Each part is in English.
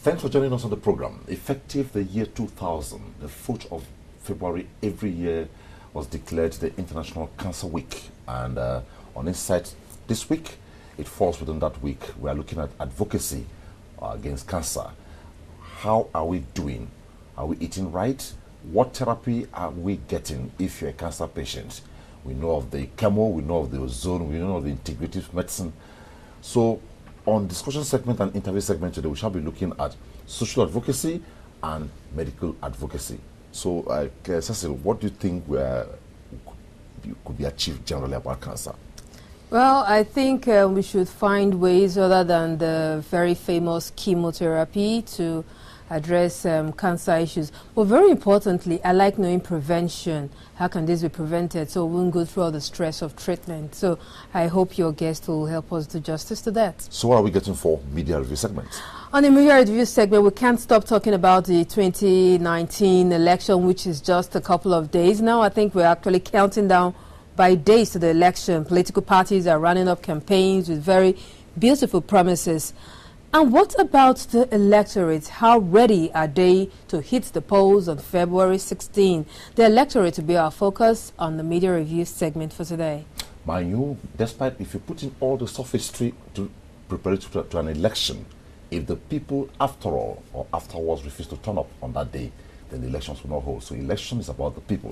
Thanks for joining us on the program. Effective the year 2000, the 4th of February every year was declared the International Cancer Week. And on Insight this week, it falls within that week. We are looking at advocacy against cancer. How are we doing? Are we eating right? What therapy are we getting if you're a cancer patient? We know of the chemo, we know of the ozone, we know of the integrative medicine. So on discussion segment and interview segment today, we shall be looking at social advocacy and medical advocacy. So, Cecil, what do you think could be achieved generally about cancer? Well, I think we should find ways other than the very famous chemotherapy to address cancer issues. But very importantly, I like knowing prevention. How can this be prevented so we won't go through all the stress of treatment? So I hope your guest will help us do justice to that. So what are we getting for media review segment? On the media review segment, we can't stop talking about the 2019 election, which is just a couple of days now. I think we're actually counting down by days to the election. Political parties are running up campaigns with very beautiful promises. And what about the electorate? How ready are they to hit the polls on February 16? The electorate will be our focus on the media review segment for today. Mind you, despite if you put in all the sophistry to prepare it to an election, if the people after all or afterwards refuse to turn up on that day, then the elections will not hold. So election is about the people.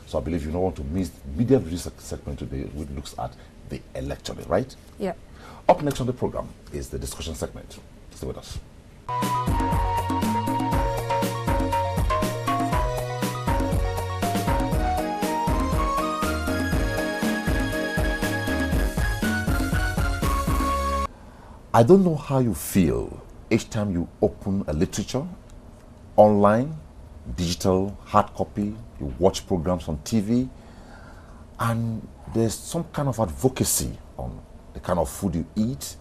So I believe you don't want to miss the media review segment today, which looks at the electorate, right? Yeah. Up next on the program is the discussion segment. Stay with us. I don't know how you feel each time you open a literature, online, digital, hard copy, you watch programs on TV, and there's some kind of advocacy on the kind of food you eat.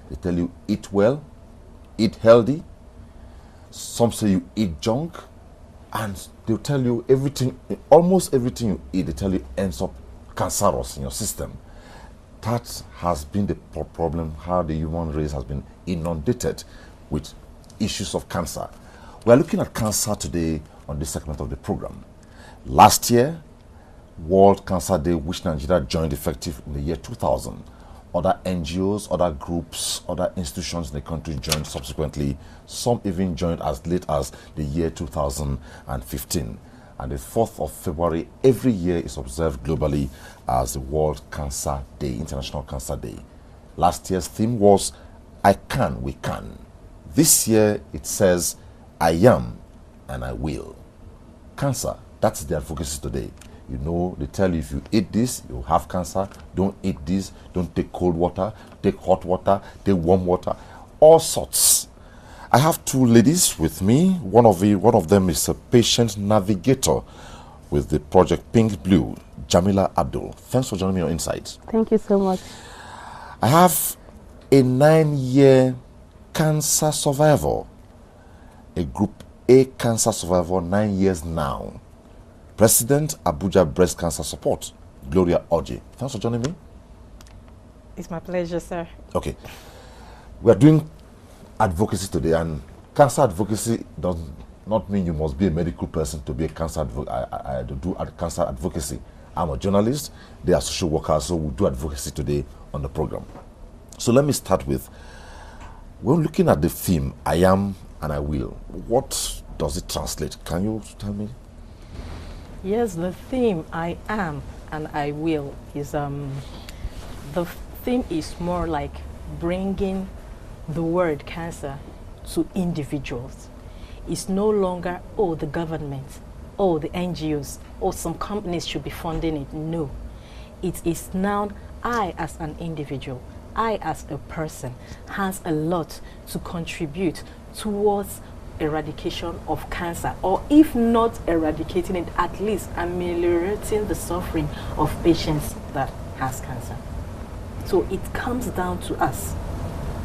They tell you eat well, eat healthy. Some say you eat junk, and they'll tell you everything, almost everything you eat, they tell you ends up cancerous in your system. That has been the problem, how the human race has been inundated with issues of cancer. We are looking at cancer today on this segment of the program. Last year, World Cancer Day, which Nigeria joined effective in the year 2000. Other NGOs, other groups, other institutions in the country joined subsequently. Some even joined as late as the year 2015. And the 4th of February every year is observed globally as the World Cancer Day, International Cancer Day. Last year's theme was, I can, we can. This year it says, I am and I will. Cancer, that's the advocacy today. You know, they tell you if you eat this, you'll have cancer. Don't eat this. Don't take cold water. Take hot water. Take warm water. All sorts. I have two ladies with me. One of them is a patient navigator with the project Pink Blue, Jamila Abdul. Thanks for joining me on Insight. Thank you so much. I have a 9-year cancer survivor, a Group A cancer survivor, 9 years now. President, Abuja Breast Cancer Support, Gloria Oji. Thanks for joining me. It's my pleasure, sir. Okay. We are doing advocacy today, and cancer advocacy does not mean you must be a medical person to be a cancer to do cancer advocacy. I'm a journalist, they are social workers, so we do advocacy today on the program. So let me start with, when looking at the theme, I am and I will, what does it translate? Can you tell me? Yes, the theme, I am and I will, is the theme is more like bringing the word cancer to individuals. It's no longer, oh, the government, oh, the NGOs, or some companies should be funding it. No. It is now I as an individual, I as a person has a lot to contribute towards eradication of cancer, or if not eradicating it, at least ameliorating the suffering of patients that has cancer. So it comes down to us,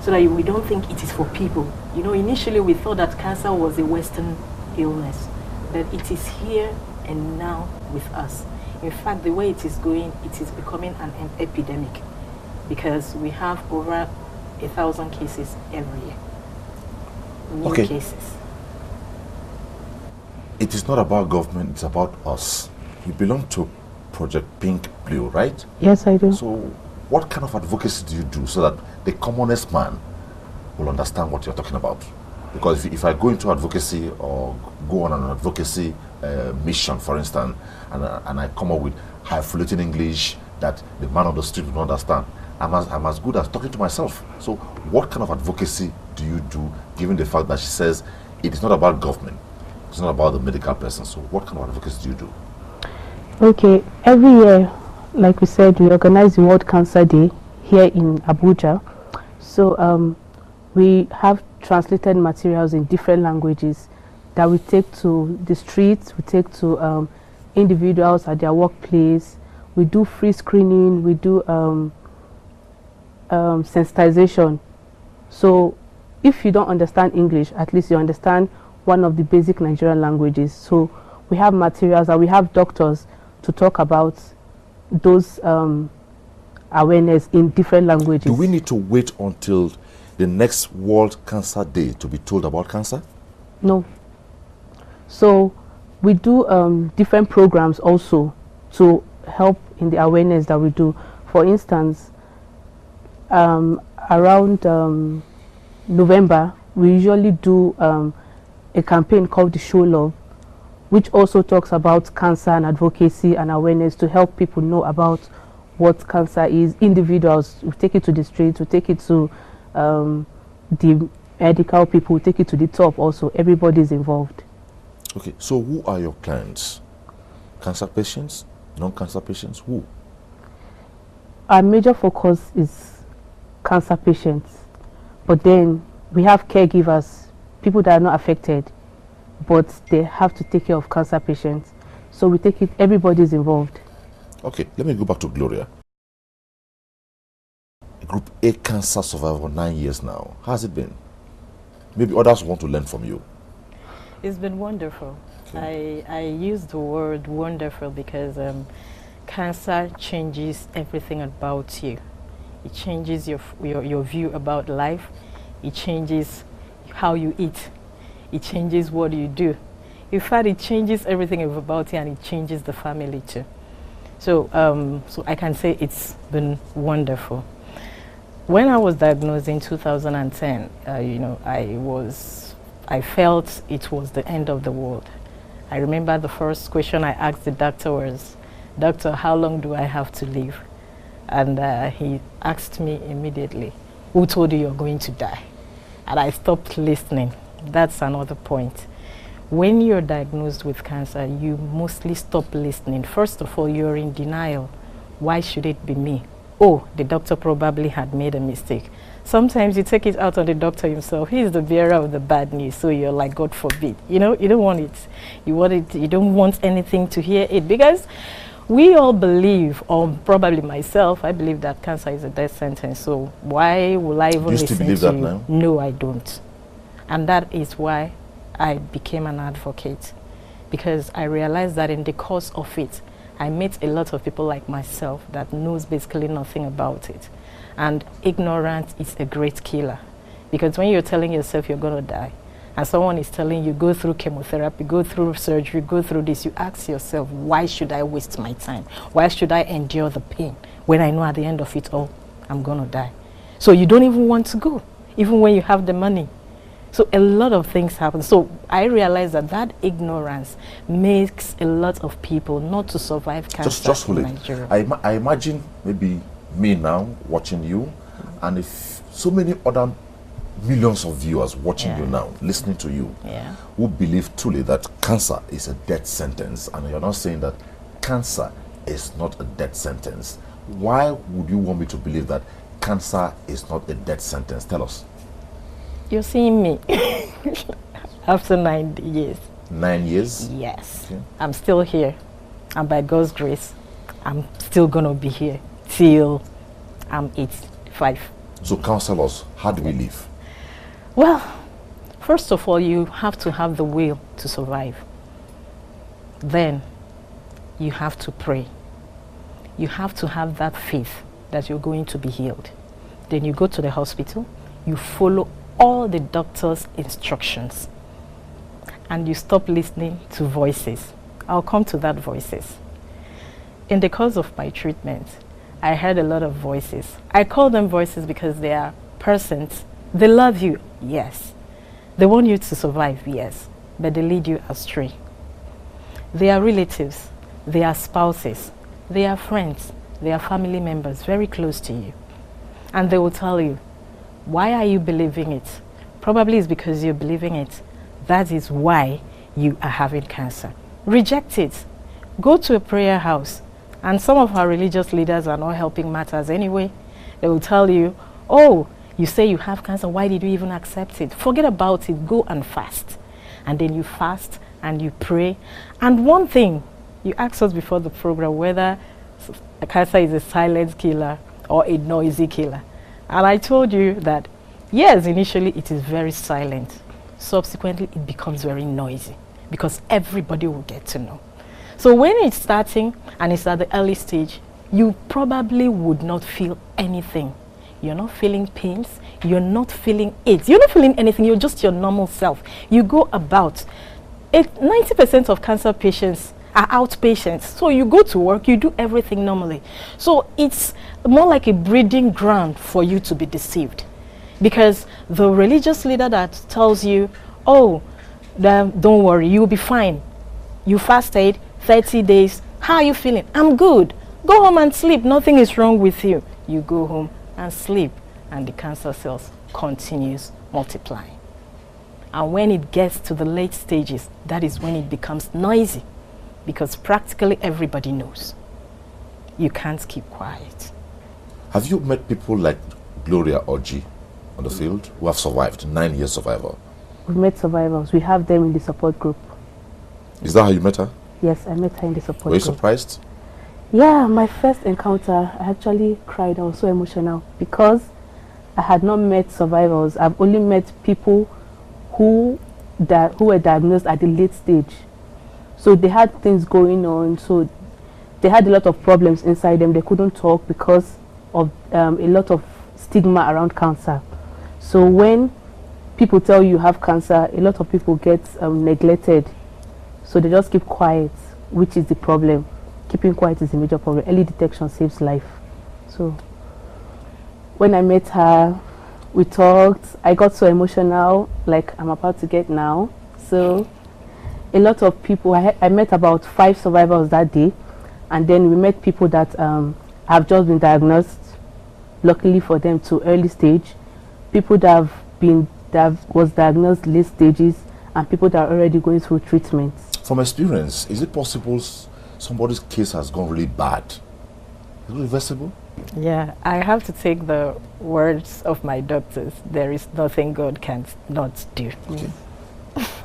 so that we don't think it is for people. You know, initially we thought that cancer was a Western illness, but it is here and now with us. In fact, the way it is going, it is becoming an epidemic, because we have over 1,000 cases every year. new cases. It is not about government, it's about us. You belong to Project Pink Blue, right? Yes, I do. So what kind of advocacy do you do so that the commonest man will understand what you're talking about? Because if I go into advocacy or go on an advocacy mission, for instance, and I come up with highfalutin English that the man on the street will not understand, I'm as good as talking to myself. So what kind of advocacy do you do, given the fact that she says it is not about government, it's not about the medical person? So what kind of advocacy do you do? Okay, every year, like we said, we organize the World Cancer Day here in Abuja. So we have translated materials in different languages that we take to the streets, we take to individuals at their workplace. We do free screening, we do sensitization. So if you don't understand English, at least you understand one of the basic Nigerian languages. So we have materials and we have doctors to talk about those awareness in different languages. Do we need to wait until the next World Cancer Day to be told about cancer? No. So we do different programs also to help in the awareness that we do. For instance, around November, we usually do a campaign called the Show Love, which also talks about cancer and advocacy and awareness to help people know about what cancer is. Individuals, we take it to the streets, we take it to the medical people, we take it to the top also. Everybody is involved. Okay, so who are your clients? Cancer patients, non-cancer patients, who? Our major focus is cancer patients, but then we have caregivers, people that are not affected, but they have to take care of cancer patients. So we take it, everybody's involved. Okay, let me go back to Gloria. Group A cancer survivor for 9 years now. How has it been? Maybe others want to learn from you. It's been wonderful. Okay. I use the word wonderful because cancer changes everything about you. It changes your view about life. It changes how you eat. It changes what you do. In fact, it changes everything about you, and it changes the family too. So, so I can say it's been wonderful. When I was diagnosed in 2010, you know, I felt it was the end of the world. I remember the first question I asked the doctor was, "Doctor, how long do I have to live?" And he asked me immediately, "Who told you you're going to die?" And I stopped listening. That's another point. When you're diagnosed with cancer, you mostly stop listening. First of all, you're in denial. Why should it be me? Oh, the doctor probably had made a mistake. Sometimes you take it out on the doctor himself. He is the bearer of the bad news, so you're like, God forbid. You know, you don't want it. You want it. You don't want anything to hear it, because we all believe, or probably myself, I believe that cancer is a death sentence. So why will I even listen to you? Do you still believe that now? No, I don't. And that is why I became an advocate, because I realized that in the course of it, I met a lot of people like myself that knows basically nothing about it. And ignorance is a great killer, because when you're telling yourself you're going to die, and someone is telling you, go through chemotherapy, go through surgery, go through this, you ask yourself, why should I waste my time? Why should I endure the pain when I know at the end of it all, I'm going to die? So you don't even want to go, even when you have the money. So a lot of things happen. So I realized that that ignorance makes a lot of people not to survive cancer just in hold it. Nigeria. I imagine maybe me now watching you, and if so many other millions of viewers watching you now, listening to you, who believe truly that cancer is a death sentence, and you're not saying that cancer is not a death sentence. Why would you want me to believe that cancer is not a death sentence? Tell us. You're seeing me after 9 years. 9 years? Yes. Okay. I'm still here. And by God's grace, I'm still going to be here till I'm 85. So counsel us, how do we live? Well, first of all, you have to have the will to survive. Then you have to pray. You have to have that faith that you're going to be healed. Then you go to the hospital, you follow all the doctor's instructions and you stop listening to voices. I'll come to that voices. In the course of my treatment, I heard a lot of voices. I call them voices because they are persons. They love you, yes. They want you to survive, yes, but they lead you astray. They are relatives, they are spouses, they are friends, they are family members very close to you. And they will tell you, why are you believing it? Probably it's because you're believing it. That is why you are having cancer. Reject it. Go to a prayer house. And some of our religious leaders are not helping matters anyway. They will tell you, oh, you say you have cancer, why did you even accept it? Forget about it, go and fast. And then you fast and you pray. And one thing, you asked us before the program whether cancer is a silent killer or a noisy killer. And I told you that, yes, initially it is very silent. Subsequently, it becomes very noisy because everybody will get to know. So when it's starting and it's at the early stage, you probably would not feel anything. You're not feeling pains. You're not feeling it. You're not feeling anything. You're just your normal self. You go about. 90% of cancer patients are outpatients. So you go to work, you do everything normally. So it's more like a breeding ground for you to be deceived. Because the religious leader that tells you, oh, don't worry, you'll be fine. You fasted 30 days. How are you feeling? I'm good. Go home and sleep. Nothing is wrong with you. You go home and sleep, and the cancer cells continues multiplying. And when it gets to the late stages, that is when it becomes noisy, because practically everybody knows. You can't keep quiet. Have you met people like Gloria Oji on the field who have survived, 9 years survivor? We've met survivors. We have them in the support group. Is that how you met her? Yes, I met her in the support group. Were you surprised? Yeah, my first encounter, I actually cried. I was so emotional because I had not met survivors. I've only met people who were diagnosed at the late stage. So they had things going on. So they had a lot of problems inside them. They couldn't talk because of a lot of stigma around cancer. So when people tell you have cancer, a lot of people get neglected. So they just keep quiet, which is the problem. Keeping quiet is a major problem. Early detection saves life. So when I met her, we talked. I got so emotional, like I'm about to get now. So a lot of people, I met about 5 survivors that day. And then we met people that have just been diagnosed, luckily for them, to early stage. People that was diagnosed late stages, and people that are already going through treatments. From experience, is it possible somebody's case has gone really bad? Is it reversible? Yeah, I have to take the words of my doctors. There is nothing God cannot do. Okay.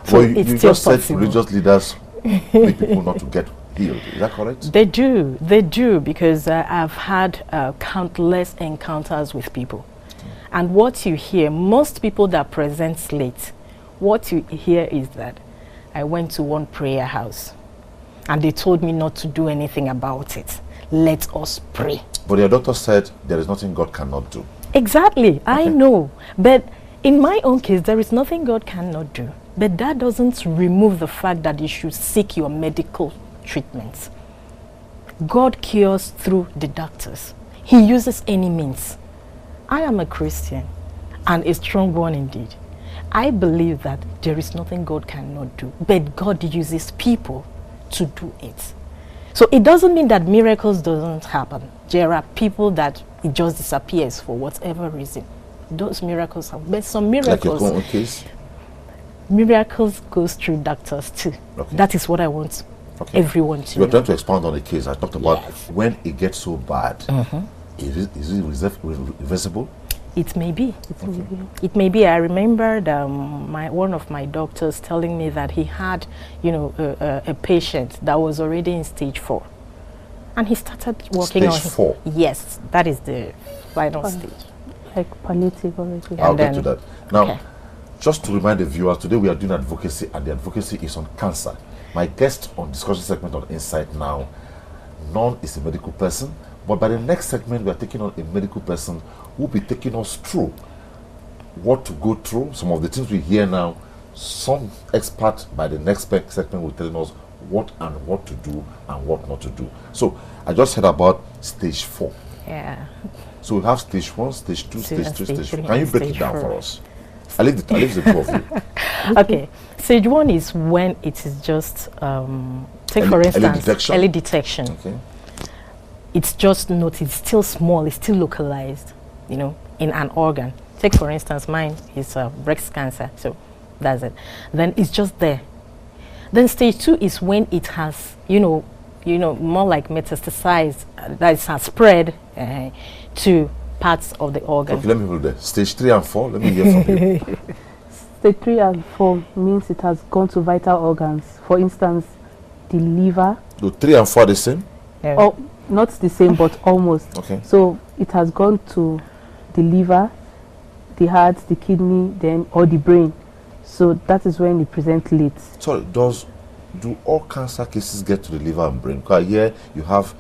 So well, you just said religious leaders make people not to get healed. Is that correct? They do, because I've had countless encounters with people. And what you hear, most people that present late, what you hear is that I went to one prayer house and they told me not to do anything about it. Let us pray. But your doctor said there is nothing God cannot do. Exactly, okay. I know. But in my own case, there is nothing God cannot do. But that doesn't remove the fact that you should seek your medical treatments. God cures through the doctors. He uses any means. I am a Christian, and a strong one indeed. I believe that there is nothing God cannot do, but God uses people to do it. So it doesn't mean that miracles don't happen. There are people that it just disappears for whatever reason. Those miracles happen, but some miracles... Like your own case? Miracles goes through doctors too. Okay. That is what I want everyone to know. You're trying to expand on the case. I talked about when it gets so bad. Is it reversible? It may be. It may be. I remembered one of my doctors telling me that he had, a patient that was already in stage 4, and he started working on stage 4. Yes, that is the final stage. Like palliative already. I'll get to that now. Just to remind the viewers, today we are doing advocacy, and the advocacy is on cancer. My guest on discussion segment on Insight Now, none is a medical person, but by the next segment we are taking on a medical person who will be taking us through what to go through, some of the things we hear now. Some expert by the next segment will tell us what and what to do and what not to do. So I just heard about stage 4. Yeah. So we have stage 1, stage 2, stage 3, stage 4. Can you and break it stage down 4. for us? I leave the two of you. Okay. Stage 1 is when it is just, take for instance, early detection. Okay. It's just noticed, it's still small, it's still localized, you know, in an organ. Take for instance, mine is breast cancer, so that's it. Then it's just there. Then stage 2 is when it has, you know, more like metastasized, that it has spread to parts of the organ. Okay, let me hold there. Stage 3 and 4, let me hear from you. Stage 3 and 4 means it has gone to vital organs. For instance, the liver. Do 3 and 4 are the same? Yeah. Oh, not the same, but almost. Okay. So it has gone to the liver, the heart, the kidney, then or the brain. So that is when it presents late. Sorry, do all cancer cases get to the liver and brain? Because here you have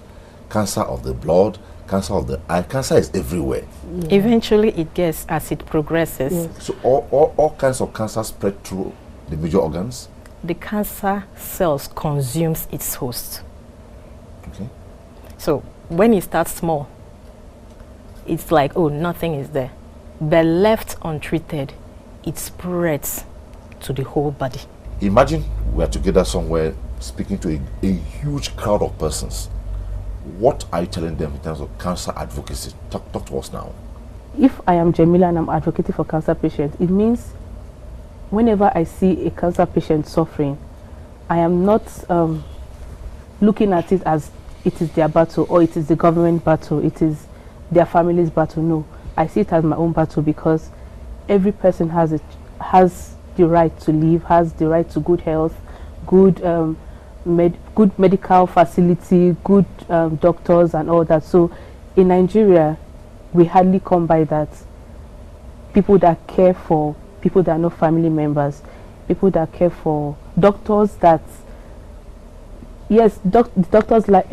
cancer of the blood, cancer of the eye. Cancer is everywhere. Yeah. Eventually it gets as it progresses. Yes. So all kinds of cancer spread through the major organs? The cancer cells consumes its host. Okay. So when it starts small, it's like, oh, nothing is there. But left untreated, it spreads to the whole body. Imagine we are together somewhere speaking to a huge crowd of persons. What are you telling them in terms of cancer advocacy? Talk to us now. If I am Jamila and I'm advocating for cancer patients, it means whenever I see a cancer patient suffering, I am not looking at it as it is their battle or it is the government battle, it is their family's battle. No, I see it as my own battle because every person has the right to live, has the right to good health, good good medical facility, good doctors and all that. So in Nigeria, we hardly come by that. People that care for people that are not family members, people that care for doctors that, yes, doctors like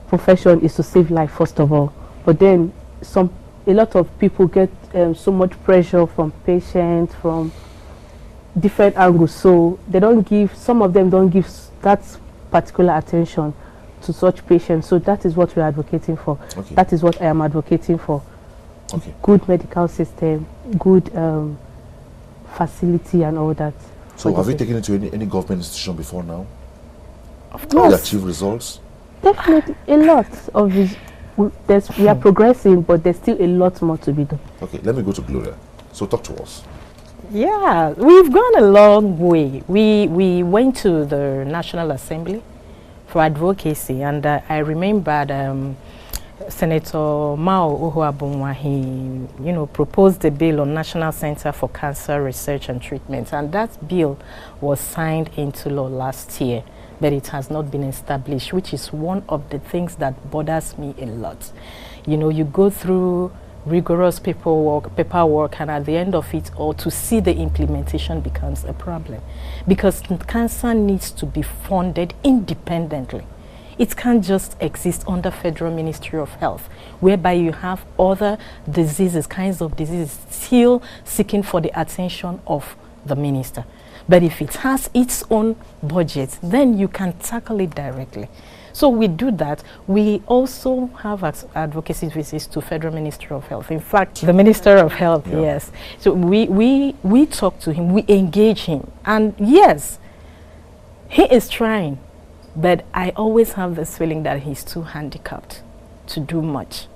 profession is to save life first of all, but then a lot of people get so much pressure from patients, from different angles, so they don't give, some of them don't give that particular attention to such patients. So that is what we're advocating for. Okay. That is what I am advocating for. Okay. Good medical system, good facility and all that. So have you taken it to any government institution before now? Of You course. achieve results? Definitely a lot of this. We are progressing, but there's still a lot more to be done. Okay, let me go to Gloria. So talk to us. Yeah, we've gone a long way. We went to the National Assembly for advocacy, and I remembered Senator Mao Ohuabunwa, he proposed a bill on National Center for Cancer Research and Treatment, and that bill was signed into law last year, but it has not been established, which is one of the things that bothers me a lot. You know, you go through rigorous paperwork, and at the end of it all, to see the implementation becomes a problem, because cancer needs to be funded independently. It can't just exist under Federal Ministry of Health, whereby you have other diseases, kinds of diseases, still seeking for the attention of the minister. But if it has its own budget, then you can tackle it directly. So we do that. We also have advocacy visits to Federal Ministry of Health. In fact, the Minister of Health, yeah. Yes. So we talk to him, we engage him. And yes, he is trying, but I always have this feeling that he's too handicapped to do much.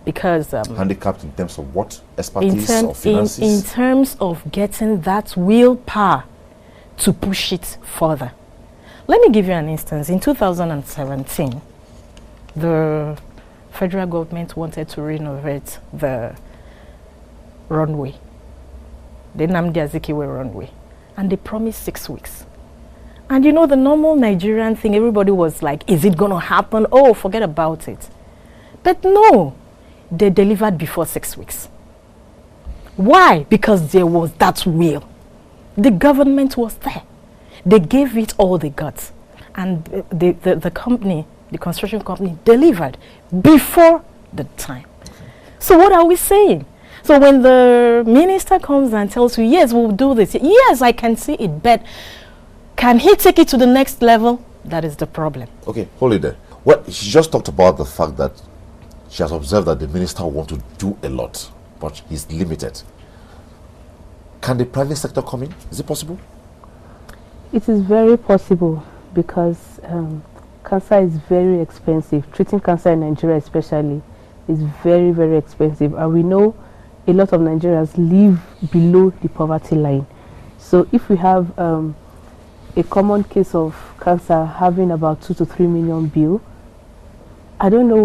Because handicapped in terms of what? Expertise or finances? In terms of getting that willpower to push it further. Let me give you an instance. In 2017, the federal government wanted to renovate the runway, the Nnamdi Azikiwe runway, and they promised 6 weeks. And you know, the normal Nigerian thing, everybody was like, is it going to happen? Oh, forget about it. But no, they delivered before 6 weeks. Why? Because there was that will. The government was there. They gave it all they got. And the company, the construction company, delivered before the time. So what are we saying? So when the minister comes and tells you, yes, we'll do this, yes, I can see it, but can he take it to the next level? That is the problem. Okay, hold it there. Well, she just talked about the fact that she has observed that the minister wants to do a lot, but he's limited. Can the private sector come in? Is it possible? It is very possible because cancer is very expensive. Treating cancer in Nigeria especially is very, very expensive. And we know a lot of Nigerians live below the poverty line. So if we have a common case of cancer having about 2 to 3 million bill, we don't know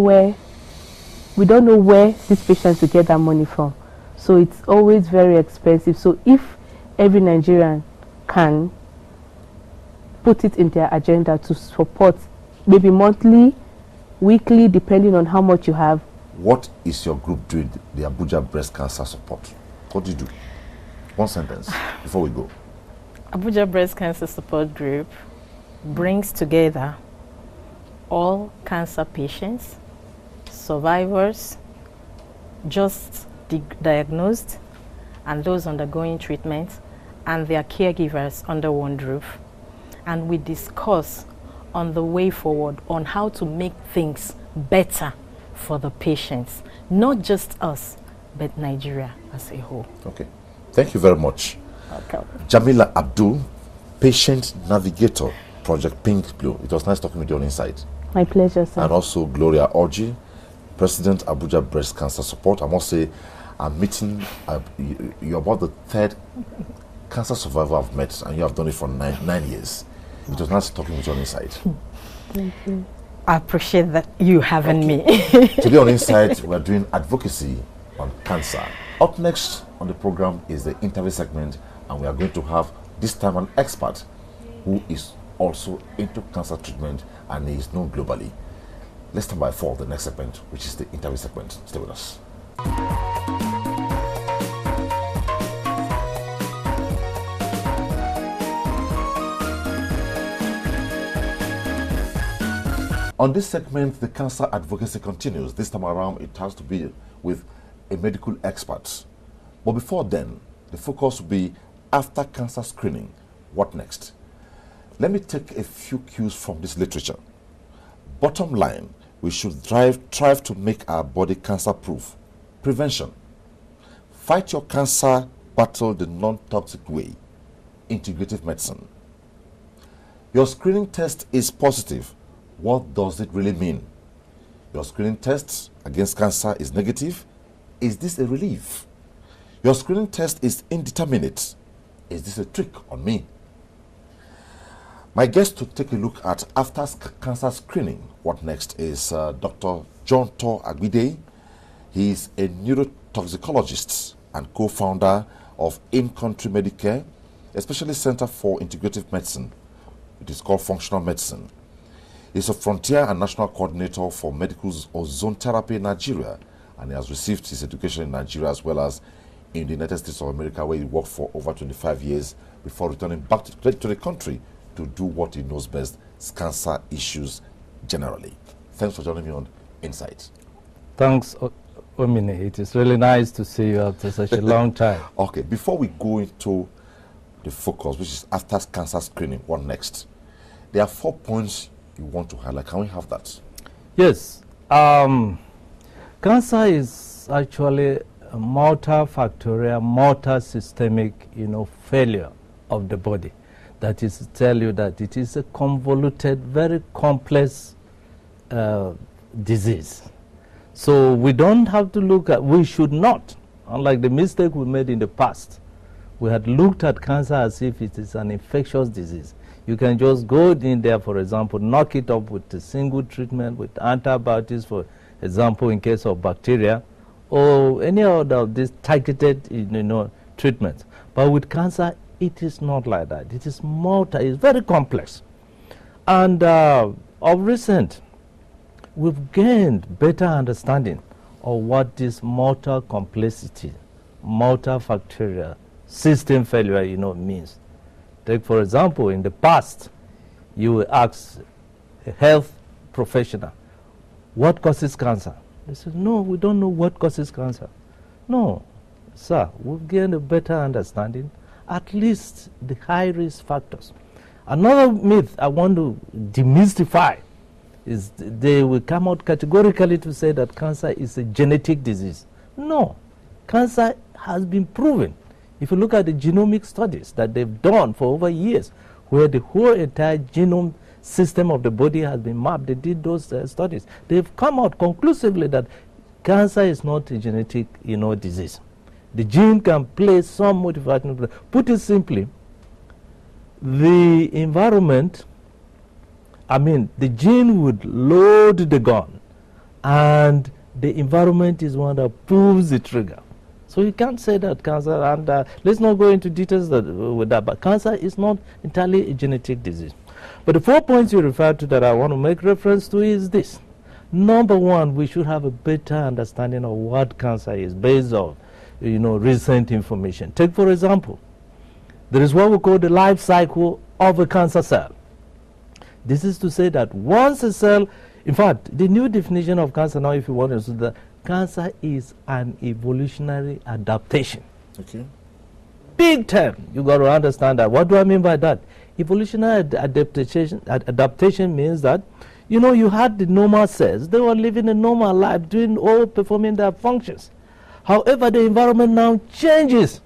where these patients will get that money from. So it's always very expensive. So if every Nigerian can put it in their agenda to support, maybe monthly, weekly, depending on how much you have. What is your group doing, the Abuja Breast Cancer Support? What do you do? One sentence before we go. Abuja Breast Cancer Support Group brings together all cancer patients, survivors, just diagnosed, and those undergoing treatment, and their caregivers under one roof. And we discuss on the way forward on how to make things better for the patients, not just us, but Nigeria as a whole. Okay. Thank you very much. Okay. Jamila Abdul, Patient Navigator, Project Pink Blue. It was nice talking with you on Inside. My pleasure, sir. And also Gloria Orji, President Abuja Breast Cancer Support. I must say, I'm meeting, you're about the third cancer survivor I've met, and you have done it for nine years. It was nice talking with you on Inside. Thank you. I appreciate that you having me. Today on Inside, we're doing advocacy on cancer. Up next on the program is the interview segment, and we are going to have this time an expert who is also into cancer treatment and he is known globally. Let's stand by for the next segment, which is the interview segment. Stay with us. On this segment, the cancer advocacy continues. This time around, it has to be with a medical expert. But before then, the focus will be after cancer screening. What next? Let me take a few cues from this literature. Bottom line, we should strive to make our body cancer-proof. Prevention. Fight your cancer battle the non-toxic way. Integrative medicine. Your screening test is positive. What does it really mean? Your screening test against cancer is negative. Is this a relief? Your screening test is indeterminate. Is this a trick on me? My guest to take a look at after cancer screening, what next, is Dr. John Tor-Agbidiye. He is a neurotoxicologist and co-founder of In-Country Medicare, especially Center for Integrative Medicine. It is called Functional Medicine. He's a frontier and national coordinator for medical ozone therapy in Nigeria, and he has received his education in Nigeria as well as in the United States of America, where he worked for over 25 years before returning back to the country to do what he knows best, cancer issues generally. Thanks for joining me on Insight. Thanks, Omine. It is really nice to see you after such a long time. Okay, before we go into the focus, which is after cancer screening, what next? There are 4 points you want to highlight. Can we have that? Yes. Cancer is actually a multifactorial, multi-systemic, failure of the body. That is to tell you that it is a convoluted, very complex disease. So we don't have to look at, we should not, unlike the mistake we made in the past, we had looked at cancer as if it is an infectious disease. You can just go in there, for example, knock it up with a single treatment with antibiotics, for example, in case of bacteria, or any other of these targeted treatments. But with cancer, it is not like that. It is it's very complex. And of recent, we've gained better understanding of what this multi-complexity, multifactorial system failure, means. Take, for example, in the past, you would ask a health professional, what causes cancer? They said, no, we don't know what causes cancer. No, sir, we've gained a better understanding, at least the high-risk factors. Another myth I want to demystify is they will come out categorically to say that cancer is a genetic disease. No, cancer has been proven. If you look at the genomic studies that they've done for over years, where the whole entire genome system of the body has been mapped, they did those studies. They've come out conclusively that cancer is not a genetic, disease. The gene can play some motivating. Put it simply, the environment, the gene would load the gun, and the environment is one that pulls the trigger. So you can't say that cancer, and let's not go into details with that, but cancer is not entirely a genetic disease. But the 4 points you referred to that I want to make reference to is this. Number one, we should have a better understanding of what cancer is based on, recent information. Take, for example, there is what we call the life cycle of a cancer cell. This is to say that once a cell, in fact, the new definition of cancer now, if you want to say that cancer is an evolutionary adaptation. Okay. Big term. You got to understand that. What do I mean by that? Evolutionary adaptation means that, you had the normal cells. They were living a normal life, performing their functions. However, the environment now changes.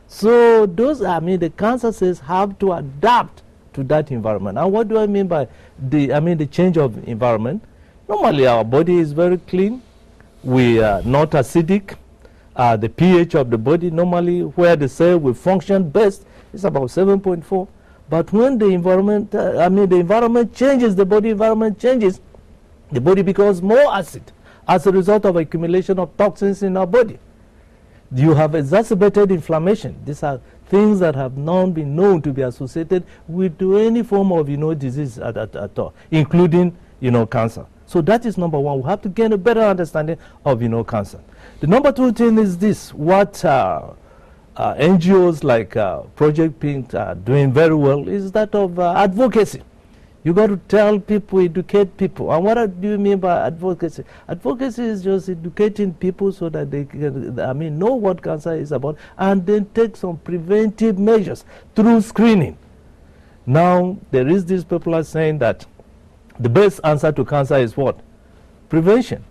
So those, the cancer cells have to adapt to that environment. And what do I mean by the change of environment? Normally, our body is very clean. We are not acidic. The pH of the body, normally where the cell will function best, is about 7.4. But when the environment, the environment changes, the body environment changes, the body becomes more acid as a result of accumulation of toxins in our body. You have exacerbated inflammation. These are things that have not been known to be associated with any form of, disease at all, including, cancer. So that is number one. We have to gain a better understanding of, cancer. The number two thing is this. What NGOs like Project Pink are doing very well is that of advocacy. You got to tell people, educate people. And what do you mean by advocacy? Advocacy is just educating people so that they can, know what cancer is about, and then take some preventive measures through screening. Now, there is this popular saying that the best answer to cancer is what? Prevention.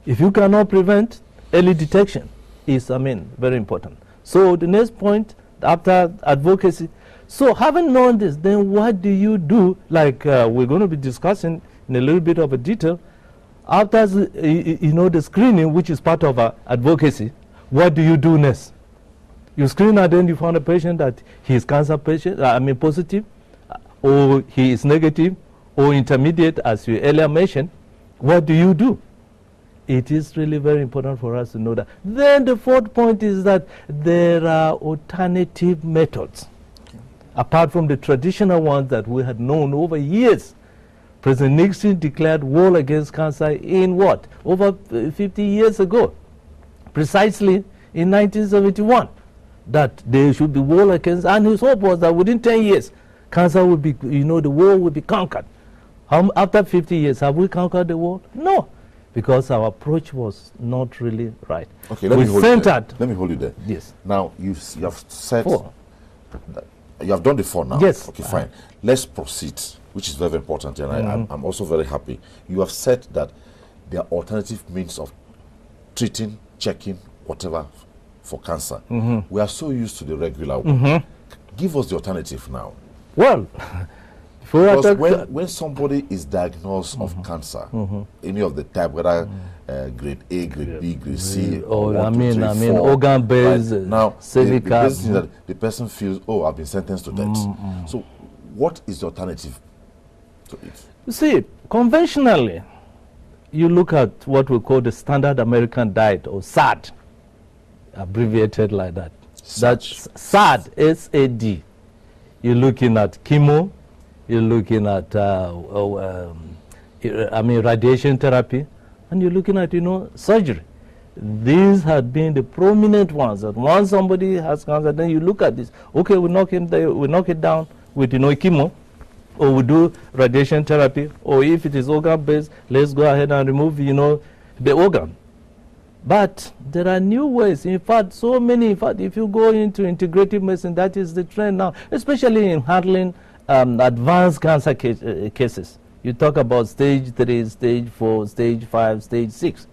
If you cannot prevent, early detection is, very important. So the next point after advocacy. So having known this, then what do you do? Like we're going to be discussing in a little bit of a detail. After the screening, which is part of advocacy, what do you do next? You screen and then you find a patient that he is cancer patient, positive, or he is negative, or intermediate, as you earlier mentioned. What do you do? It is really very important for us to know that. Then the fourth point is that there are alternative methods. Apart from the traditional ones that we had known over years. President Nixon declared war against cancer in what? Over 50 years ago. Precisely in 1971. That there should be war against, and his hope was that within 10 years, cancer would be, the war would be conquered. After 50 years, have we conquered the war? No. Because our approach was not really right. Okay, let me hold you there. Yes. Now, you have said... Four. You have done the four now? Yes. Okay, fine. Let's proceed, which is very important, and I'm also very happy. You have said that there are alternative means of treating, checking, whatever, for cancer. We are so used to the regular one. Give us the alternative now. Well... Because when somebody is diagnosed of cancer, any of the type, whether grade A, grade B, grade C, or organ-based, right? Now the person feels, oh, I've been sentenced to death. So, what is the alternative to it? You see, conventionally, you look at what we call the standard American diet, or SAD, abbreviated like that. That's SAD, S-A-D. You're looking at chemo. You're looking at radiation therapy, and you're looking at surgery. These have been the prominent ones. That once somebody has cancer, then you look at this. Okay, we knock it down with chemo, or we do radiation therapy, or if it is organ based, let's go ahead and remove the organ. But there are new ways. In fact, so many. In fact, if you go into integrative medicine, that is the trend now, especially in handling advanced cancer cases. You talk about stage 3, stage 4, stage 5, stage 6.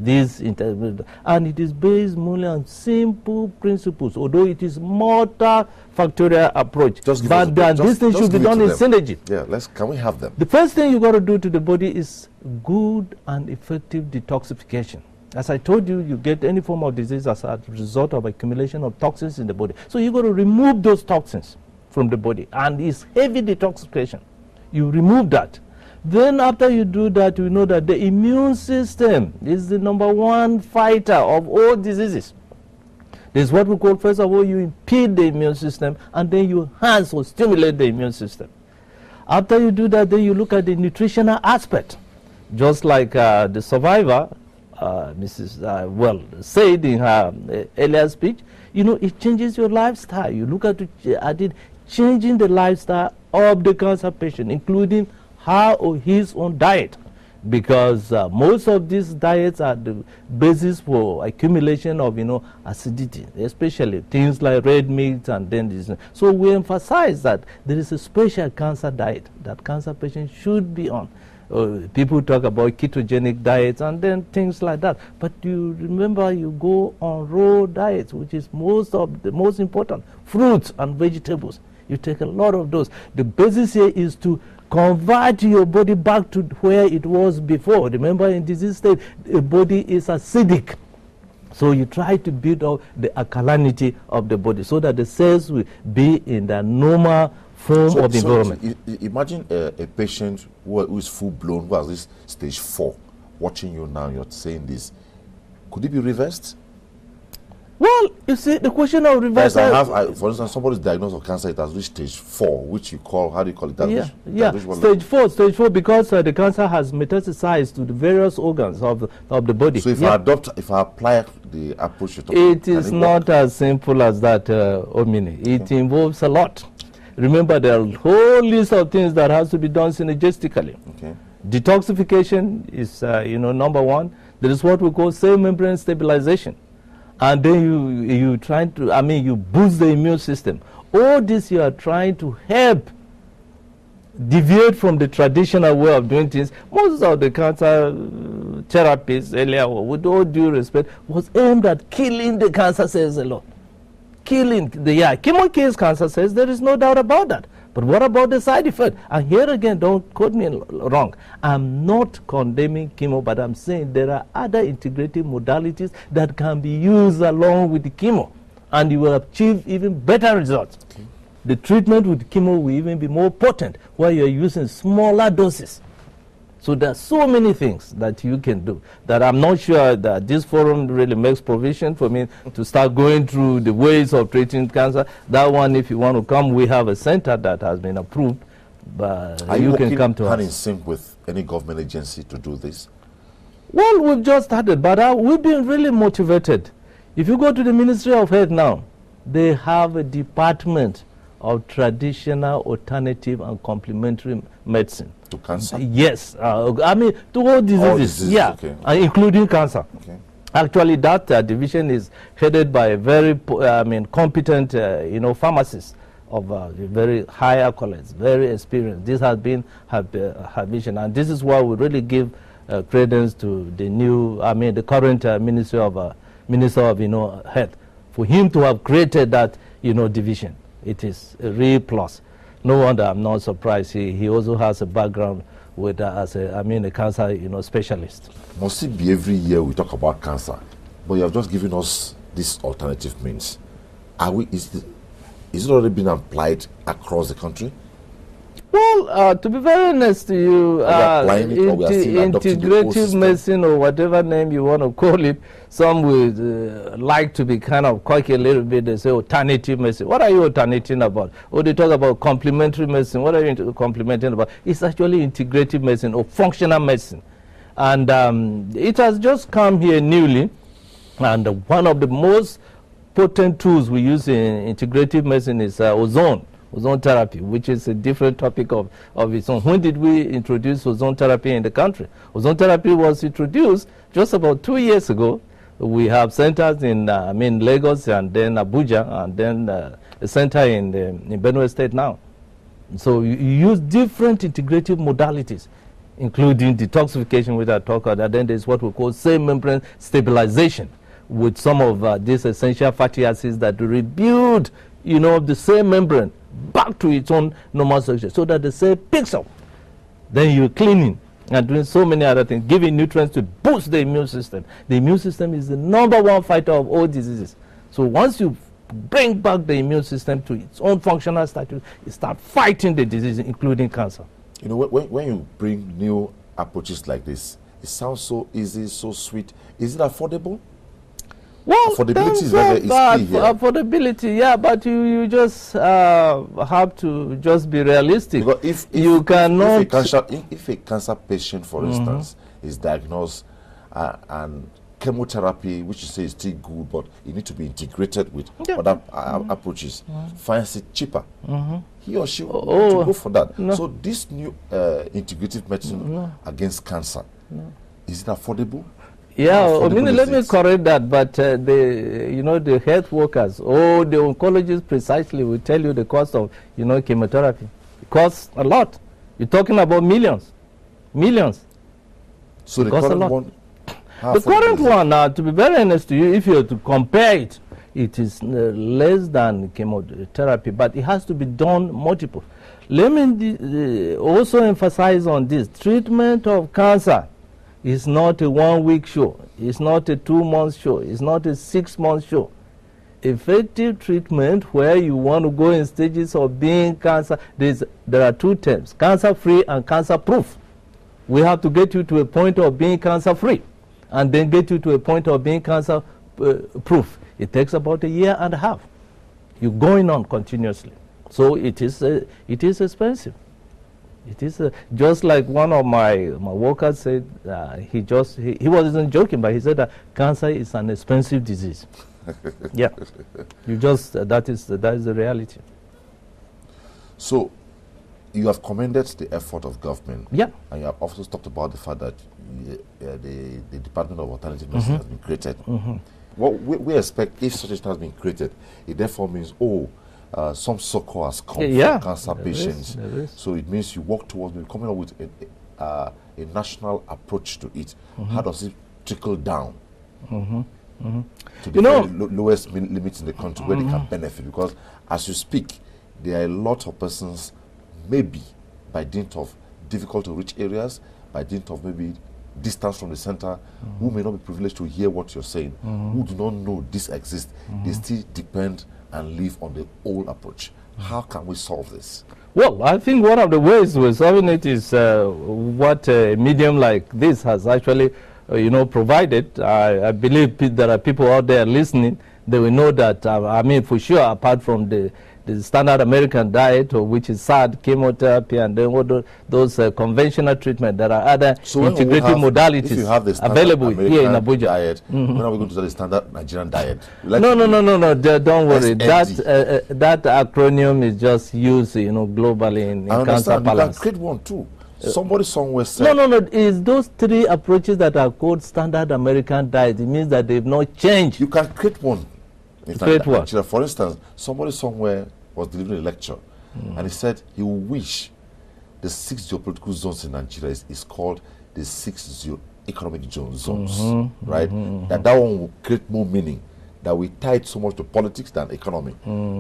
And it is based mainly on simple principles, although it is multifactorial approach. But these things should be done in synergy. Yeah, can we have them? The first thing you got to do to the body is good and effective detoxification. As I told you, you get any form of disease as a result of accumulation of toxins in the body. So you got to remove those toxins from the body, and it's heavy detoxification. You remove that. Then after you do that, you know that the immune system is the #1 fighter of all diseases. This is what we call, first of all, you impede the immune system, and then you enhance or stimulate the immune system. After you do that, then you look at the nutritional aspect. Just like the survivor, Mrs. said in her earlier speech, you know, it changes your lifestyle. You look at it changing the lifestyle of the cancer patient, including her or his own diet, because most of these diets are the basis for accumulation of, you know, acidity, especially things like red meat and then this. So we emphasize that there is a special cancer diet that cancer patients should be on. People talk about ketogenic diets and then things like that, but you remember, you go on raw diets, which is most important, fruits and vegetables. You take a lot of those. The basis here is to convert your body back to where it was before. Remember, in disease state, the body is acidic. So you try to build up the alkalinity of the body so that the cells will be in the normal form of the environment. Imagine a patient who is full-blown, who has this stage 4, watching you now, you're saying this. Could it be reversed? Well, you see, the question of reversal... Yes, for instance, somebody's diagnosed of cancer, it has reached stage 4, which you call, how do you call it? Stage 4, because the cancer has metastasized to the various organs of the body. So if I apply the approach you're talking about, it is not as simple as that, Omini. It involves a lot. Remember, there are a whole list of things that has to be done synergistically. Okay. Detoxification is, #1. There is what we call cell membrane stabilization. And then you try to, you boost the immune system. All this you are trying to help deviate from the traditional way of doing things. Most of the cancer therapies earlier, with all due respect, was aimed at killing the cancer cells alone. Chemo kills cancer cells, there is no doubt about that. But what about the side effect? And here again, don't quote me wrong. I'm not condemning chemo, but I'm saying there are other integrative modalities that can be used along with the chemo, and you will achieve even better results. Okay. The treatment with chemo will even be more potent while you're using smaller doses. So there are so many things that you can do that I'm not sure that this forum really makes provision for me to start going through the ways of treating cancer. That one, if you want to come, we have a center that has been approved, but you can come to us. Are you working in sync with any government agency to do this? Well, we've just started, but we've been really motivated. If you go to the Ministry of Health now, they have a department of traditional, alternative, and complementary medicine. To cancer? Yes. To all diseases. Yeah, okay. Including cancer. Okay. Actually, that division is headed by a very competent pharmacist of very high accolades, very experienced. This has been her vision, and this is why we really give credence to the new, the current Minister of Health, for him to have created that division. It is a real plus. No wonder I'm not surprised. He also has a background with as a cancer specialist. Must it be every year we talk about cancer? But you have just given us this alternative means. Is it already been applied across the country? Well, to be very honest to you, integrative medicine, or whatever name you want to call it, some would like to be kind of cocky a little bit. They say alternative medicine. What are you alternating about? Or they talk about complementary medicine. What are you complementing about? It's actually integrative medicine or functional medicine. And it has just come here newly. And one of the most potent tools we use in integrative medicine is ozone therapy, which is a different topic of its own. When did we introduce ozone therapy in the country? Ozone therapy was introduced just about 2 years ago We have centers in Lagos and then Abuja and then a center in Benue State now. So you use different integrative modalities, including detoxification, which I talked about. Then there's what we call cell membrane stabilization with some of these essential fatty acids that rebuild, the cell membrane back to its own normal structure so that the cell picks up. Then you're cleaning and doing so many other things, giving nutrients to boost the immune system. The immune system is the #1 fighter of all diseases. So once you bring back the immune system to its own functional status, you start fighting the disease, including cancer. When you bring new approaches like this, it sounds so easy, so sweet. Is it affordable? Well, affordability is very key here. Affordability, yeah, but you just have to just be realistic. Because if a cancer patient, for instance, is diagnosed and chemotherapy, which you say is still good, but it needs to be integrated with other approaches, finds it cheaper. He or she will to go for that. So this new integrative medicine against cancer, is it affordable? Yeah, let me correct that, but the health workers or the oncologists precisely will tell you the cost of, chemotherapy. It costs a lot. You're talking about millions. So the current one? The current one, to be very honest to you, if you were to compare it, it is less than chemotherapy, but it has to be done multiple. Let me also emphasize on this. Treatment of cancer is not a 1-week show. It's not a 2-month show. It's not a 6-month show. Effective treatment where you want to go in stages of being cancer, there are 2 terms, cancer-free and cancer-proof. We have to get you to a point of being cancer-free and then get you to a point of being cancer-proof. It takes about 1.5 years. You're going on continuously. So it is expensive. It is just like one of my workers said. He wasn't joking, but he said that cancer is an expensive disease. Yeah, that is the reality. So, you have commended the effort of government. Yeah, and you have also talked about the fact that the Department of Alternative Medicine has been created. What we expect, if such a thing has been created, it therefore means some succor has come for cancer patients. So it means you work towards coming up with a national approach to it. How does it trickle down to the lowest limits in the country where they can benefit? Because as you speak, there are a lot of persons, maybe by dint of difficult to reach areas, by dint of maybe distance from the center, who may not be privileged to hear what you're saying, who do not know this exists. They still depend and live on the old approach. How can we solve this? Well, I think one of the ways we're solving it is what a medium like this has actually, provided. I believe there are people out there listening. They will know that, for sure, apart from the standard American diet, which is SAD, chemotherapy, and then all those conventional treatment, there are other integrative modalities available here in Abuja. Diet, when are we going to do the standard Nigerian diet? No, don't worry. That acronym is just used, globally in cancer balance. You can create one too. Somebody somewhere said... No. It's those 3 approaches that are called standard American diet. It means that they've not changed. You can create one. What? For instance, somebody somewhere was delivering a lecture, and he said he will wish the 6 geopolitical zones in Nigeria is called the 6 economic zones, right? That one will create more meaning, that we tie it so much to politics than economy.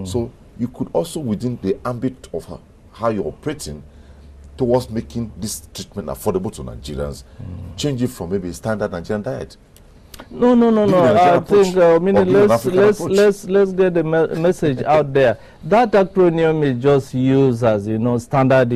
So you could also, within the ambit of how you're operating, towards making this treatment affordable to Nigerians, change it from maybe a standard Nigerian diet. No. I think let's get the message out there. That acronym is just used as standard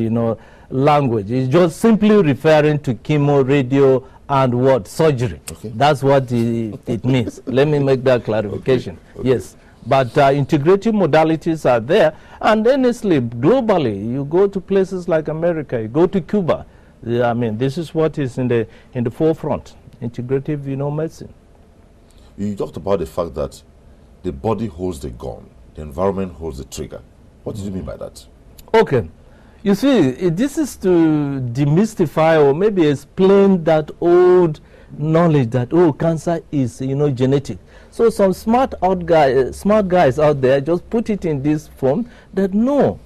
language. It's just simply referring to chemo, radio, and surgery. Okay. That's what it means. Let me make that clarification. Okay. Yes, but integrative modalities are there, and honestly, globally, you go to places like America, you go to Cuba. This is what is in the forefront. Integrative, medicine. You talked about the fact that the body holds the gun, the environment holds the trigger. What do you mean by that? Okay. You see, this is to demystify or maybe explain that old knowledge that, oh, cancer is, genetic. So some smart guys out there just put it in this form that no,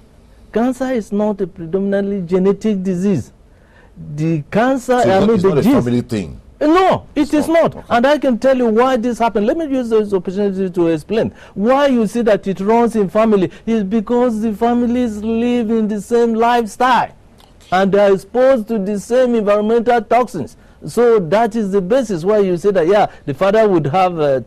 cancer is not a predominantly genetic disease. The cancer, so it's not a family thing. No, it is not. Okay. And I can tell you why this happened. Let me use this opportunity to explain. Why you see that it runs in family is because the families live in the same lifestyle and they are exposed to the same environmental toxins. So that is the basis why you say that, yeah, the father would have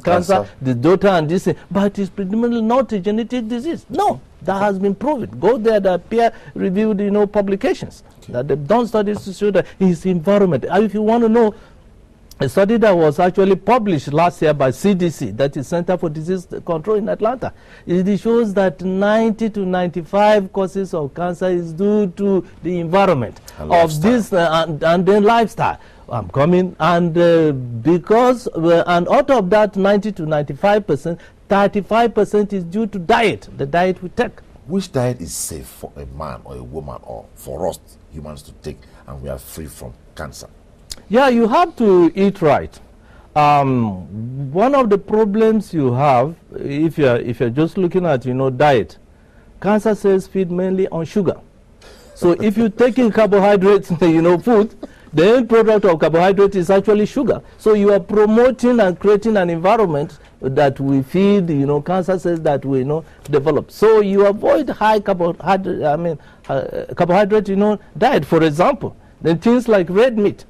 cancer, the daughter and this thing, but it's predominantly not a genetic disease. No, that has been proven. Go there, the peer-reviewed, publications. Okay. That they've done studies to show that his environment. And if you want to know, a study that was actually published last year by CDC, that is Center for Disease Control in Atlanta, it shows that 90 to 95 causes of cancer is due to the environment of this and then lifestyle. I'm coming, and because and out of that 90 to 95%, 35% is due to diet, the diet we take. Which diet is safe for a man or a woman or for us humans to take and we are free from cancer? Yeah, you have to eat right. One of the problems you have, if you're just looking at diet, cancer cells feed mainly on sugar. So if you're taking carbohydrates, food, the end product of carbohydrate is actually sugar. So you are promoting and creating an environment that we feed, cancer cells that we develop. So you avoid high carbohydrate, diet, for example. Then things like red meat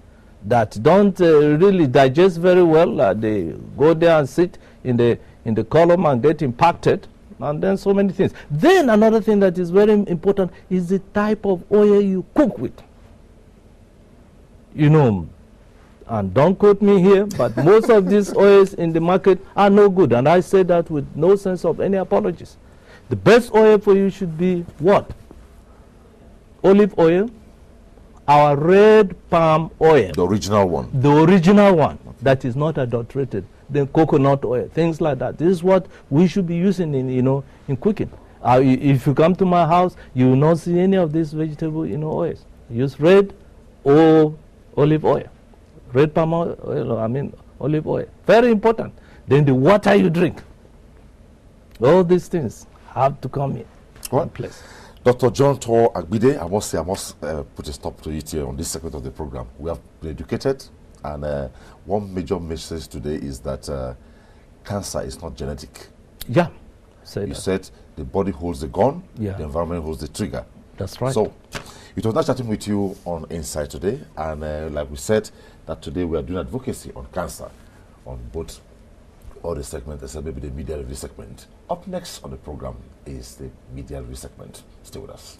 that don't really digest very well, they go there and sit in the column and get impacted, and then so many things. Then another thing that is very important is the type of oil you cook with. And don't quote me here, but most of these oils in the market are no good, and I say that with no sense of any apologies. The best oil for you should be what? Olive oil, our red palm oil. The original one. The original one, okay, that is not adulterated. Then coconut oil, things like that. This is what we should be using in cooking. If you come to my house, you will not see any of these vegetable oils. Use red or olive oil. Red palm oil, olive oil. Very important. Then the water you drink. All these things have to come in one place. Dr. John Tor-Agbidiye, I must put a stop to it here on this segment of the program. We have been educated, and one major message today is that cancer is not genetic. Yeah. You said the body holds the gun, yeah, the environment holds the trigger. That's right. So, it was nice chatting with you on Insight today, and like we said, that today we are doing advocacy on cancer on both all the segments, except maybe the media review segment. Up next on the program is the media review segment. Stay with us.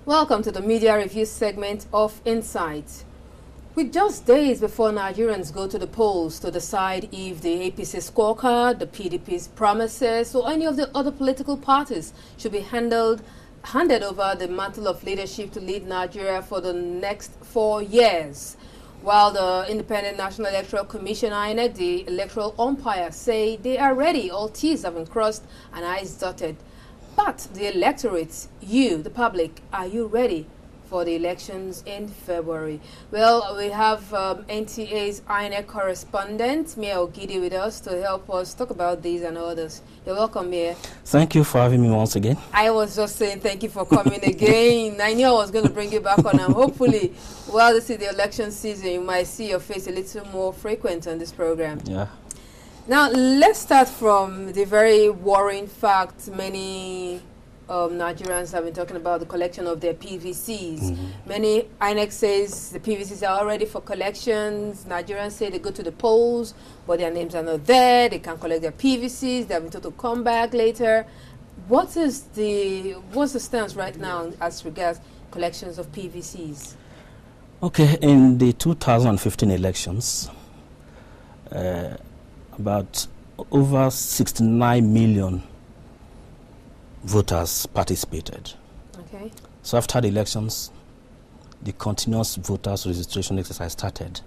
Welcome to the media review segment of Insight. With just days before Nigerians go to the polls to decide if the APC scorecard, the PDP's promises, or any of the other political parties should be handed over the mantle of leadership to lead Nigeria for the next 4 years. While the Independent National Electoral Commission, INEC, the electoral umpires, say they are ready, all T's have been crossed and I's dotted. But the electorate, you, the public, are you ready for the elections in February? Well, we have NTA's INEC correspondent, Mia Ogidi, with us to help us talk about these and others. You're welcome, Mia. Thank you for having me once again. I was just saying thank you for coming again. I knew I was going to bring you back on, and hopefully, while this is the election season, you might see your face a little more frequent on this program. Yeah. Now, let's start from the very worrying fact many Nigerians have been talking about, the collection of their PVCs. Mm-hmm. Many, INEC says the PVCs are all ready for collections. Nigerians say they go to the polls, but their names are not there. They can't collect their PVCs. They have been told to come back later. What's the stance right now as regards collections of PVCs? Okay, in the 2015 elections, about over 69 million voters participated. Okay. So after the elections, the continuous voters registration exercise started.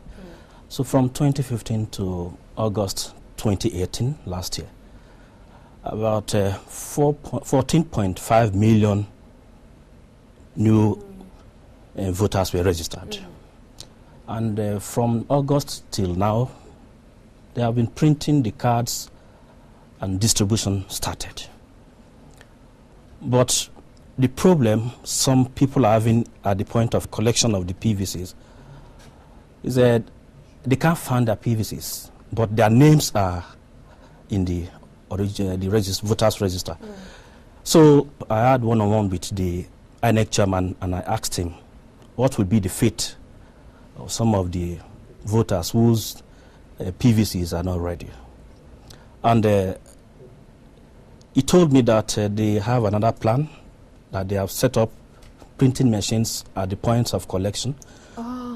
So from 2015 to August 2018, last year, about 14.5 million new voters were registered. And from August till now, they have been printing the cards and distribution started. But the problem some people are having at the point of collection of the PVCs is that they can't find their PVCs, but their names are in the voters register. So I had one-on-one with the INEC chairman, and I asked him what would be the fate of some of the voters whose PVCs are not ready. And he told me that they have another plan, that they have set up printing machines at the points of collection.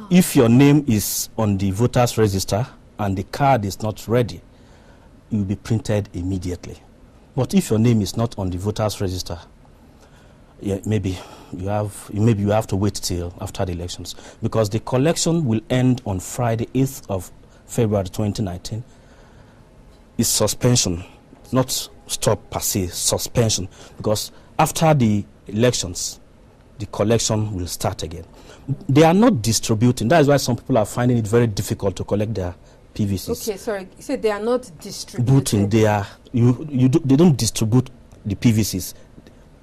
If your name is on the voters register and the card is not ready, it will be printed immediately. But if your name is not on the voters register, yeah, maybe you have to wait till after the elections, because the collection will end on Friday, 8th of February 2019. It's suspension, not stop per se, suspension, because after the elections, the collection will start again. They are not distributing. That is why some people are finding it very difficult to collect their PVCs. Okay, sorry. You said they are not distributing. They don't distribute the PVCs.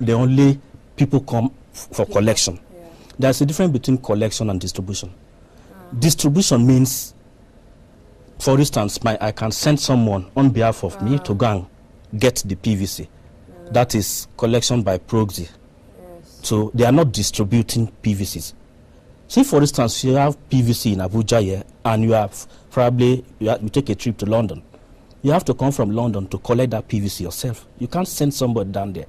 They only people come for collection. Yeah. There's a difference between collection and distribution. Distribution means, for instance, I can send someone on behalf of me to go and get the PVC. That is collection by proxy. Yes. So they are not distributing PVCs. See, for instance, you have PVC in Abuja here, and you have probably you take a trip to London. You have to come from London to collect that PVC yourself. You can't send somebody down there.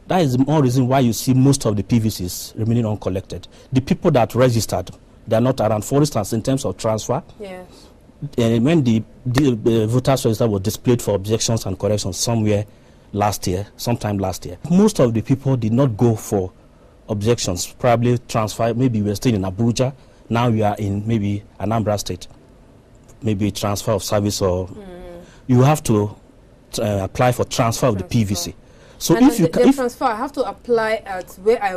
That is the more reason why you see most of the PVCs remaining uncollected. The people that registered, they are not around. For instance, in terms of transfer, Yes. When the voters register was displayed for objections and corrections sometime last year, most of the people did not go for objections, probably transfer. Maybe you were still in Abuja, now you are in maybe Anambra State, maybe transfer of service, or you have to apply for transfer of the PVC. So and if you can, transfer, I have to apply at where I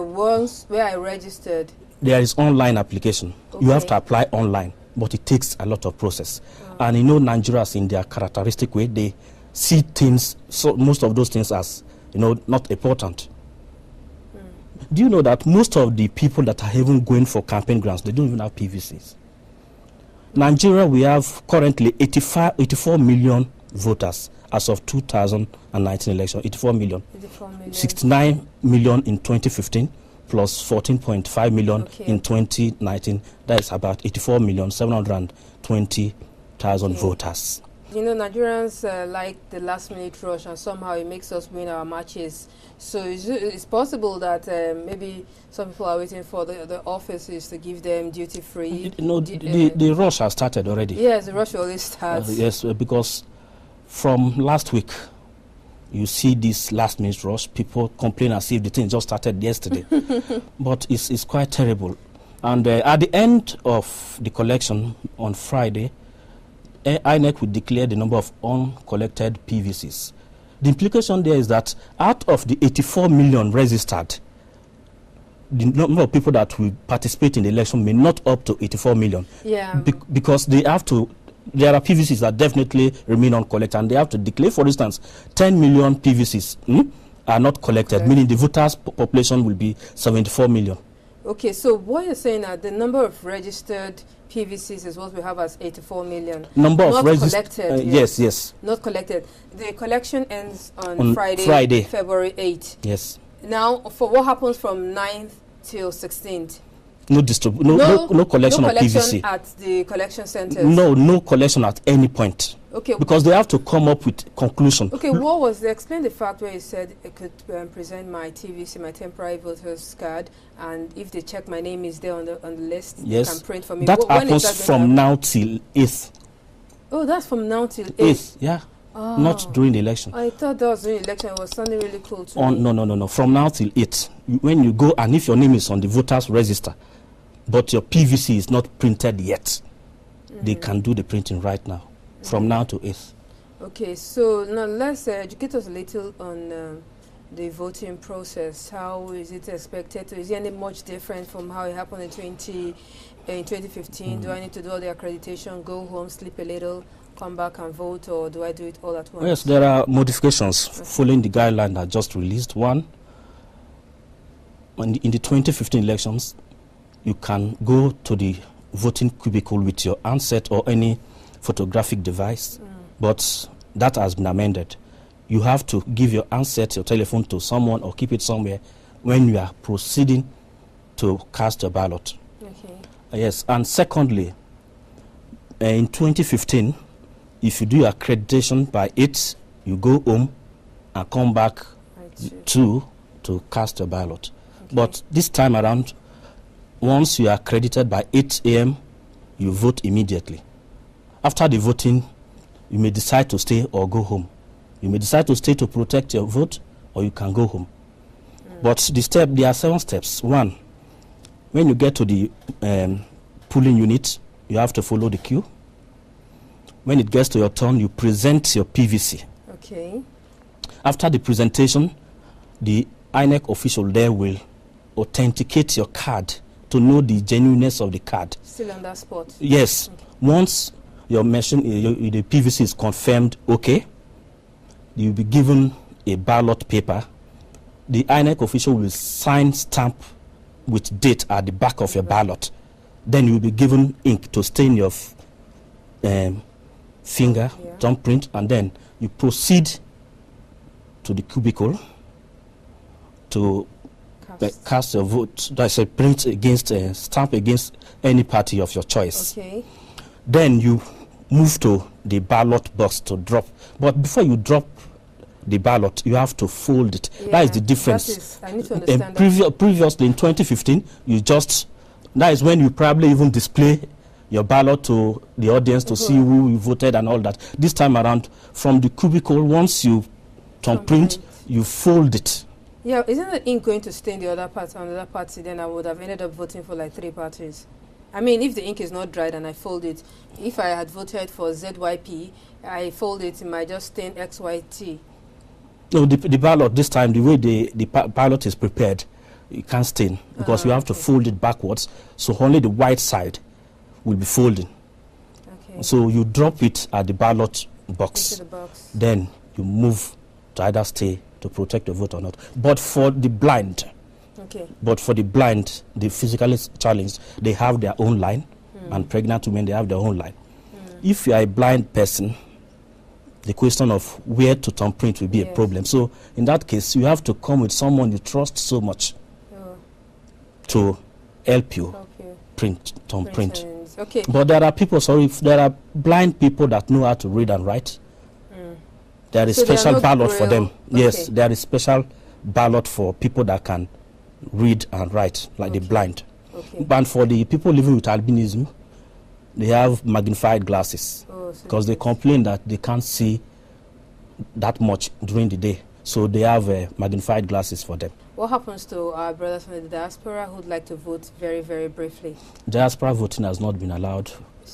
registered. There is online application. Okay. You have to apply online, but it takes a lot of process. And you know, Nigerians in their characteristic way, they see things, so most of those things as, not important. Do you know that most of the people that are even going for campaign grants, they don't even have PVCs? Nigeria, we have currently 84 million voters as of 2019 election, 84 million. 69 million in 2015, plus 14.5 million in 2019. That is about 84 million, 720,000 voters. Nigerians like the last-minute rush, and somehow it makes us win our matches. So it's possible that maybe some people are waiting for the offices to give them duty-free. The rush has started already. Yes, the rush always starts. Yes, because from last week, you see this last-minute rush. People complain as if the thing just started yesterday. But it's quite terrible. And at the end of the collection on Friday, INEC will declare the number of uncollected PVCs. The implication there is that out of the 84 million registered, the number of people that will participate in the election may not up to 84 million. Yeah. Because they have to, there are PVCs that definitely remain uncollected, and they have to declare, for instance, 10 million PVCs are not collected, meaning the voters' population will be 74 million. Okay, so what you're saying that the number of registered PVCs is what we have as 84 million. Number of collected. Yes. Not collected. The collection ends on Friday, February 8th. Yes. Now, for what happens from 9th till 16th? No collection of PVC at the collection centers. No collection at any point. Okay. Because they have to come up with conclusion. Okay, what was explain the fact where you said I could present my TVC, my temporary voter's card, and if they check my name is there on the list, yes, they can print for me. That happens from now till 8th. Oh, that's from now till 8th. Yeah. Oh. Not during the election. I thought that was during the election. It was something really cool to me. No. From now till 8th. When you go, and if your name is on the voters register, but your PVC is not printed yet, they can do the printing right now, from now to 8th. Okay, so now let's educate us a little on the voting process. How is it expected to? Is it any much different from how it happened in 2015? Do I need to do all the accreditation, go home, sleep a little, come back and vote, or do I do it all at once? Yes, there are modifications following the guideline that just released. One, in the 2015 elections, you can go to the voting cubicle with your handset or any photographic device, but that has been amended. You have to give your handset, your telephone to someone or keep it somewhere when you are proceeding to cast your ballot. Okay. Yes, and secondly, in 2015, if you do your accreditation by 8, you go home and come back to cast your ballot. Okay. But this time around, once you are accredited by 8 a.m., you vote immediately. After the voting, you may decide to stay or go home. You may decide to stay to protect your vote, or you can go home. But there are 7 steps. 1, when you get to the polling unit, you have to follow the queue. When it gets to your turn, you present your PVC. Okay. After the presentation, the INEC official there will authenticate your card to know the genuineness of the card. Still on that spot? Yes. Okay. Once your machine, the PVC is confirmed okay, you'll be given a ballot paper. The INEC official will sign stamp with date at the back of your ballot. Then you'll be given ink to stain your finger, thumbprint, and then you proceed to the cubicle to cast your vote. That's a print against, stamp against any party of your choice. Okay. Then you move to the ballot box to drop. But before you drop the ballot, you have to fold it. Yeah, that is the difference. I need to understand previously, in 2015, that is when you probably even display your ballot to the audience to see who you voted and all that. This time around, from the cubicle, once you print, you fold it. Yeah, isn't the ink going to stain the other part on the other party? Then I would have ended up voting for like 3 parties. I mean, if the ink is not dried and I fold it, if I had voted for ZYP, I fold it, it might just stain XYT. No, the ballot this time, the way the ballot is prepared, you can't stain because you have to fold it backwards, so only the white side will be folding. Okay. So you drop it at the ballot box. Into the box. Then you move to either stay to protect your vote or not. But for the blind, the physically challenged, they have their own line, and pregnant women, they have their own line. If you are a blind person, the question of where to thumbprint will be a problem. So in that case, you have to come with someone you trust so much to help you thumbprint. Okay. But there are people, there are blind people that know how to read and write. There is special ballot for them. Okay. Yes, there is special ballot for people that can read and write, like the blind. Okay. And for the people living with albinism, they have magnified glasses because they complain that they can't see that much during the day. So they have magnified glasses for them. What happens to our brothers from the diaspora who would like to vote very, very briefly? Diaspora voting has not been allowed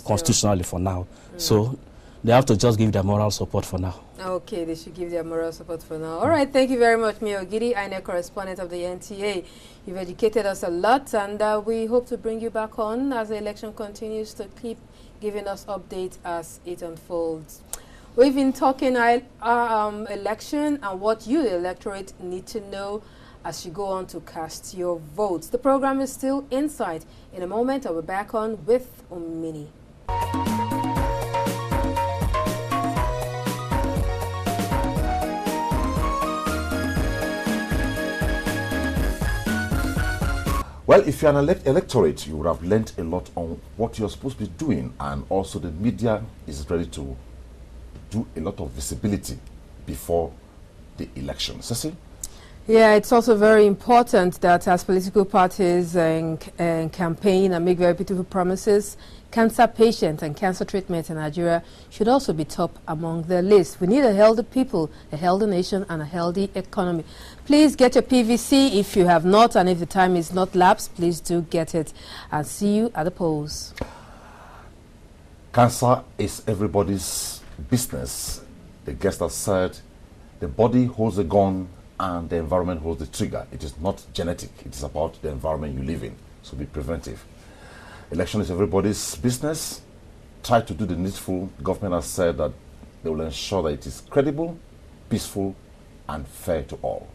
constitutionally for now. So they have to just give their moral support for now. Okay, they should give their moral support for now. All right, thank you very much, Mayor Ogidi, INEC correspondent of the NTA. You've educated us a lot, and we hope to bring you back on as the election continues to keep giving us updates as it unfolds. We've been talking election and what you, the electorate, need to know as you go on to cast your votes. The program is still Insight. In a moment, I'll be back on with Omini. Well, if you're an electorate, you would have learned a lot on what you're supposed to be doing, and also the media is ready to do a lot of visibility before the election. Ceci? Yeah, it's also very important that as political parties and campaign and make very beautiful promises, cancer patients and cancer treatment in Nigeria should also be top among the list. We need a healthy people, a healthy nation, and a healthy economy. Please get your PVC if you have not, and if the time is not lapsed, please do get it. And see you at the polls. Cancer is everybody's business. The guest has said the body holds the gun and the environment holds the trigger. It is not genetic. It is about the environment you live in. So be preventive. Election is everybody's business. Try to do the needful. The government has said that they will ensure that it is credible, peaceful, and fair to all.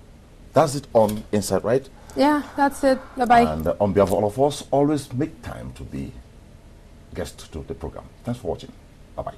That's it on Inside Right. Yeah, that's it. Bye-bye. And on behalf of all of us, always make time to be guest to the program. Thanks for watching. Bye-bye.